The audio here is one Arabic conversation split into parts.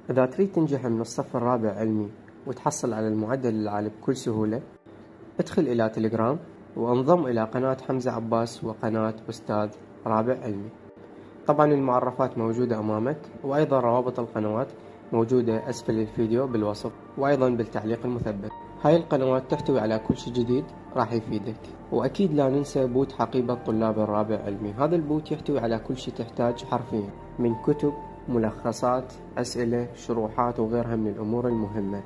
إذا تريد تنجح من الصف الرابع علمي وتحصل على المعدل العالي بكل سهولة، ادخل إلى تليجرام وانضم إلى قناة حمزة عباس وقناة أستاذ رابع علمي. طبعا المعرفات موجودة أمامك، وأيضا روابط القنوات موجودة أسفل الفيديو بالوصف، وأيضا بالتعليق المثبت. هاي القنوات تحتوي على كل شي جديد راح يفيدك. وأكيد لا ننسى بوت حقيبة طلاب الرابع علمي. هذا البوت يحتوي على كل شي تحتاج حرفيا من كتب، ملخصات، أسئلة، شروحات وغيرها من الأمور المهمة،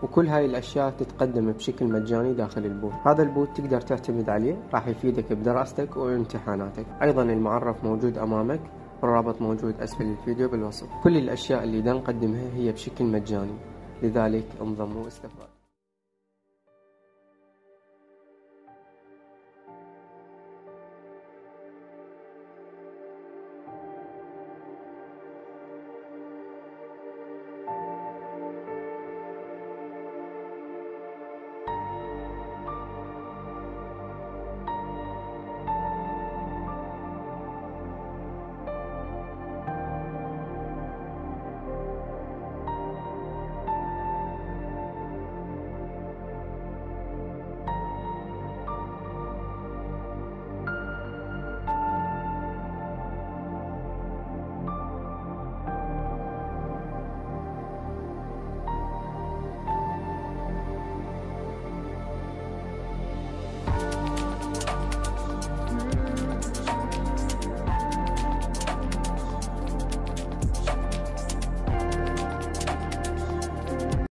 وكل هاي الأشياء تتقدم بشكل مجاني داخل البوت. هذا البوت تقدر تعتمد عليه، راح يفيدك بدراستك وامتحاناتك. أيضا المعرف موجود أمامك، والرابط موجود أسفل الفيديو بالوصف. كل الأشياء اللي نقدمها هي بشكل مجاني، لذلك انضموا واستفادوا.